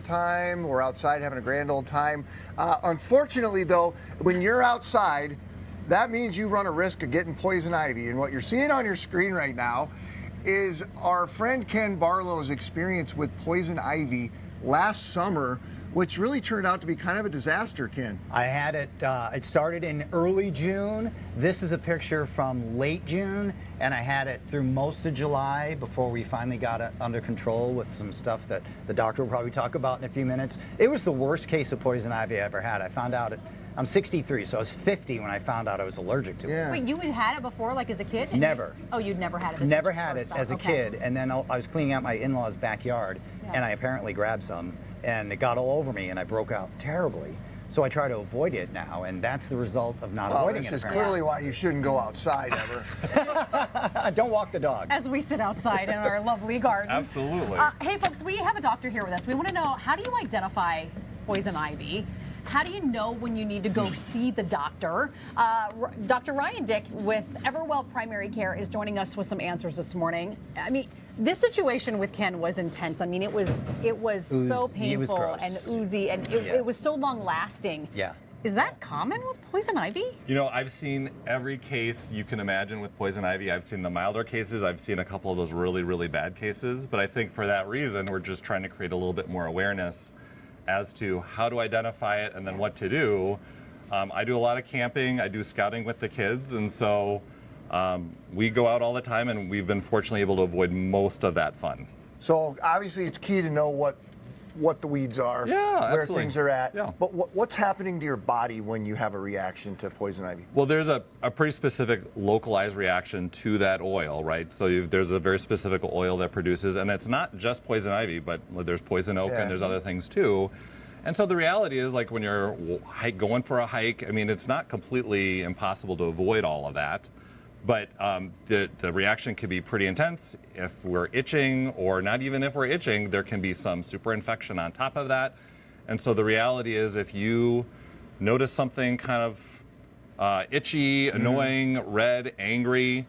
time. We're outside having a grand old time. Unfortunately, though, when you're outside, that means you run a risk of getting poison ivy. And what you're seeing on your screen right now is our friend Ken Barlow's experience with poison ivy last summer, which really turned out to be kind of a disaster, Ken. I had it, it started in early June. This is a picture from late June, and I had it through most of July before we finally got it under control with some stuff that the doctor will probably talk about in a few minutes. It was the worst case of poison ivy I ever had. I found out I'm 63, so I was 50 when I found out I was allergic to it. Yeah. Wait, you had had it before, like as a kid? Never. You'd never had it? This Never was your had first it bout. as a Okay. kid, and then I was cleaning out my in-laws' backyard, and I apparently grabbed some, and it got all over me, and I broke out terribly. So I try to avoid it now, and that's the result of not avoiding this it. is apparently. clearly why you shouldn't go outside ever. Don't walk the dog. As we sit outside in our lovely garden. Absolutely. Hey, folks, we have a doctor here with us. We want to know, how do you identify poison ivy? How do you know when you need to go see the doctor? Dr. Ryan Dick with Everwell Primary Care is joining us with some answers this morning. I mean, this situation with Ken was intense. I mean, it was so Oozy. It was painful gross. and oozy, and it was so long lasting. Yeah. Is that common with poison ivy? You know, I've seen every case you can imagine with poison ivy. I've seen the milder cases. I've seen a couple of those really, really bad cases. But I think for that reason, we're just trying to create a little bit more awareness as to how to identify it and then what to do. I do a lot of camping. I do scouting with the kids. And so we go out all the time, and we've been fortunately able to avoid most of that fun. So obviously it's key to know what the weeds are, Yeah, where absolutely. things are at. Yeah. But what's happening to your body when you have a reaction to poison ivy? Well, there's a pretty specific localized reaction to that oil, right? So there's a very specific oil that produces, and it's not just poison ivy, but there's poison oak and there's other things too. And so the reality is, like when you're going for a hike, I mean, it's not completely impossible to avoid all of that. But the reaction can be pretty intense. If we're itching, or not even if we're itching, there can be some super infection on top of that. And so the reality is, if you notice something kind of itchy, annoying, red, angry,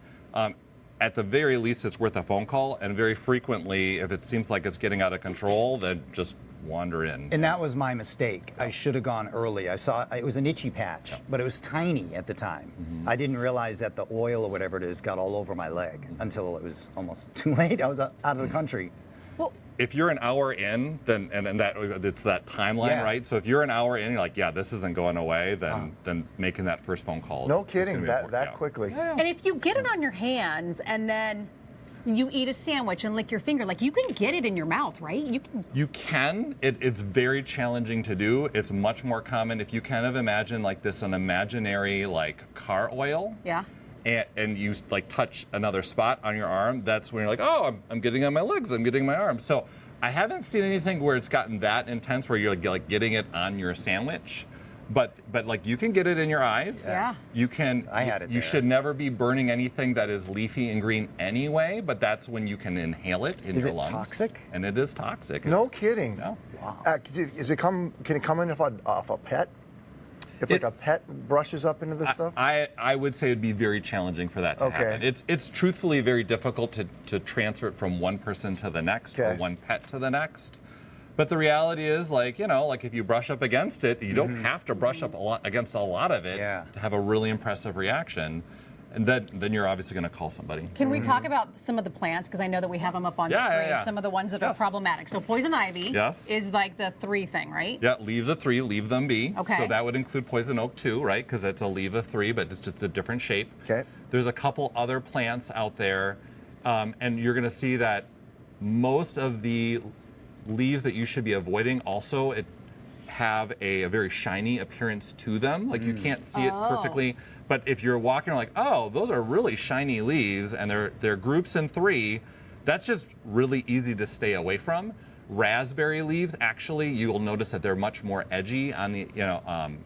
at the very least it's worth a phone call. And very frequently, if it seems like it's getting out of control, then just wander in. And that was my mistake. I should have gone early. I saw it was an itchy patch, but it was tiny at the time. I didn't realize that the oil or whatever it is got all over my leg until it was almost too late. I was out of the country. If you're an hour in, then and that it's that timeline, Yeah. right? So if you're an hour in, you're like, yeah, this isn't going away, then making that first phone call. No is kidding, gonna be that important, yeah. quickly. And if you get it on your hands and then you eat a sandwich and lick your finger, like you can get it in your mouth, right? You can. It's very challenging to do. It's much more common if you kind of imagine like this an imaginary like car oil. Yeah. And you like touch another spot on your arm. That's when you're like, oh, I'm getting on my legs. I'm getting my arms. So I haven't seen anything where it's gotten that intense where you're like getting it on your sandwich. But like you can get it in your eyes. Yeah. You can. I had it You there. should never be burning anything that is leafy and green anyway. But that's when you can inhale it in Is your it lungs. toxic? And it is toxic. No It's- kidding. No. Wow. Can it come in off a pet? If like a pet brushes up into this stuff? I would say it'd be very challenging for that to Okay. happen. It's truthfully very difficult to transfer it from one person to the next or Okay. one pet to the next. But the reality is, like, you know, like if you brush up against it, you don't have to brush up against a lot of it to have a really impressive reaction. And then you're obviously going to call somebody. Can we talk about some of the plants? Because I know that we have them up on Yeah, screen, yeah, yeah. some of the ones that are Yes. problematic. So poison ivy Yes. is like the 3 thing, right? Yeah, leaves of 3, leave them be. Okay. So that would include poison oak too, right? Because it's a leaf of 3, but it's just a different shape. Okay. There's a couple other plants out there, and you're going to see that most of the leaves that you should be avoiding also have a very shiny appearance to them. Like you can't see it perfectly, but if you're walking like, oh, those are really shiny leaves, and they're groups in 3, that's just really easy to stay away from. Raspberry leaves, actually, you will notice that they're much more edgy on the,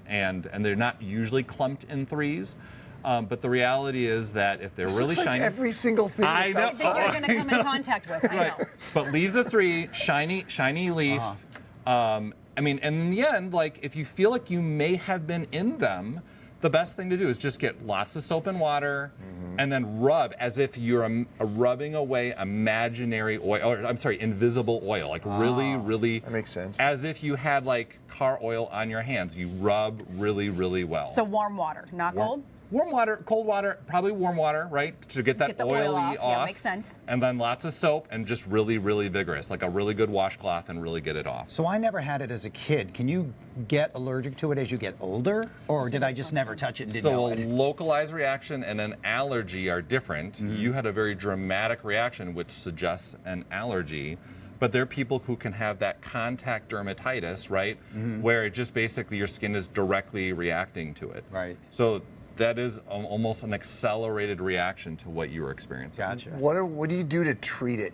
and they're not usually clumped in 3s. But the reality is that if they're This really looks like shiny, every single thing I that's know. That outside. you're going to come in contact with. I know. but leaves of 3, shiny leaf. I mean, and in the end, like if you feel like you may have been in them, the best thing to do is just get lots of soap and water and then rub as if you're rubbing away imaginary oil, or I'm sorry, invisible oil. Like really, That makes sense. as if you had like car oil on your hands. You rub really well. So warm water, not cold. Warm water, cold water, probably warm water, right? To get that Get the oil oily off. Yeah, makes sense. And then lots of soap and just really vigorous, like a really good washcloth, and really get it off. So I never had it as a kid. Can you get allergic to it as you get older, or did I just never touch it and didn't So know a it? localized reaction and an allergy are different. You had a very dramatic reaction, which suggests an allergy. But there are people who can have that contact dermatitis, right? Where it just basically your skin is directly reacting to it. Right. So that is almost an accelerated reaction to what you were experiencing. Gotcha. What do you do to treat it?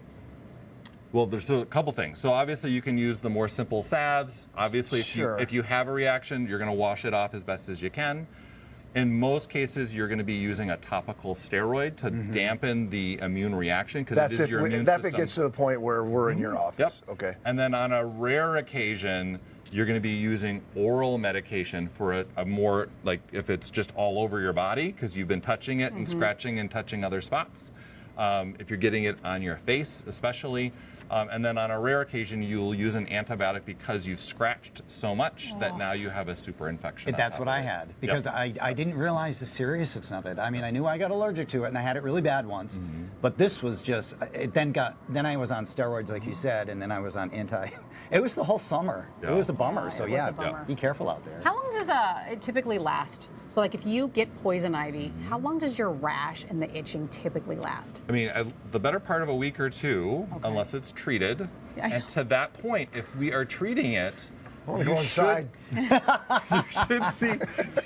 Well, there's a couple things. So obviously you can use the more simple salves. Obviously, Sure. if you have a reaction, you're going to wash it off as best as you can. In most cases, you're going to be using a topical steroid to dampen the immune reaction, because it That's is if your immune that system. gets to the point where we're in your office. Yep. Okay. And then on a rare occasion, you're going to be using oral medication for a more, like if it's just all over your body because you've been touching it and scratching and touching other spots. If you're getting it on your face, especially. And then on a rare occasion, you'll use an antibiotic because you've scratched so much that now you have a super infection. on That's top what of I it. had, Yep. because I didn't realize the seriousness of it. I mean, I knew I got allergic to it, and I had it really bad once. But this was just, then I was on steroids, like you said, and then I was on it was the whole summer. Yeah. It was a bummer. Yeah, So it was yeah, a bummer. be careful out there. How long does it typically last? So like if you get poison ivy, how long does your rash and the itching typically last? I mean, the better part of a week or two, unless it's treated. Yeah, I know. And to that point, if we are treating it, I want to go inside.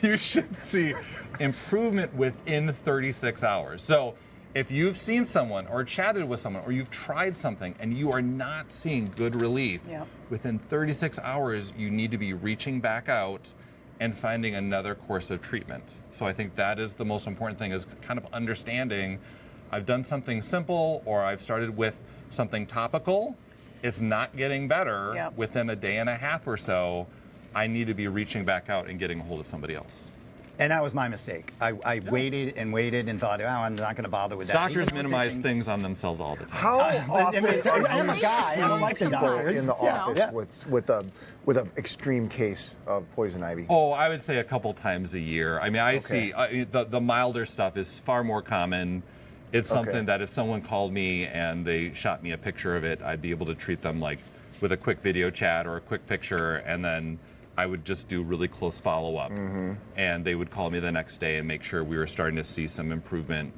you should see improvement within 36 hours. So if you've seen someone or chatted with someone or you've tried something and you are not seeing good relief, Yep. within 36 hours, you need to be reaching back out and finding another course of treatment. So I think that is the most important thing, is kind of understanding I've done something simple, or I've started with something topical. It's not getting better Yep. within a day and a half or so. I need to be reaching back out and getting a hold of somebody else. And that was my mistake. I waited and thought, oh, I'm not going to bother with that. Doctors Even though it's minimize itching. things on themselves all the time. How I often mean, are I'm you a guy. I don't like the people doctors. in the Yeah. office Yeah. with an extreme case of poison ivy? Oh, I would say a couple times a year. I mean, I see the milder stuff is far more common. It's something Okay. that if someone called me and they shot me a picture of it, I'd be able to treat them like with a quick video chat or a quick picture, and then I would just do really close follow-up. And they would call me the next day and make sure we were starting to see some improvement.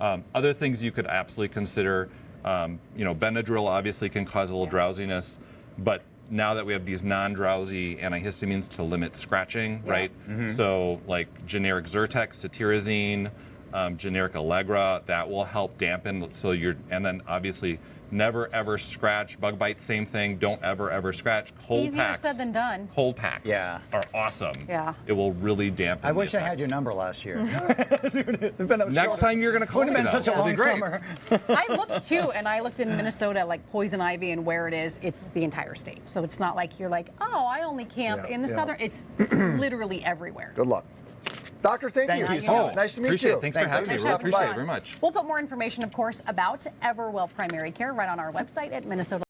Other things you could absolutely consider, Benadryl obviously can cause a little drowsiness, but now that we have these non-drowsy antihistamines to limit scratching, right? So like generic Zyrtec, cetirizine, generic Allegra, that will help dampen. And then obviously never ever scratch. Bug bites, same thing. Don't ever scratch. Cold Easier packs. said than done. Cold packs Yeah. are awesome. Yeah. It will really dampen. I the wish I effect. had your number last year. Next time you're going to call Would me, have been though. such a It'll be long great. summer. I looked too, and I looked in Minnesota, like poison ivy and where it is, it's the entire state. So it's not like you're like, oh, I only camp Yeah, in the yeah. southern, it's literally everywhere. Good luck. Doctor, thank Thank you. you so much. Nice to meet Appreciate you. it. Thanks for having me. Thanks for Really having appreciate me. it very much. We'll put more information, of course, about Everwell Primary Care right on our website at Minnesota.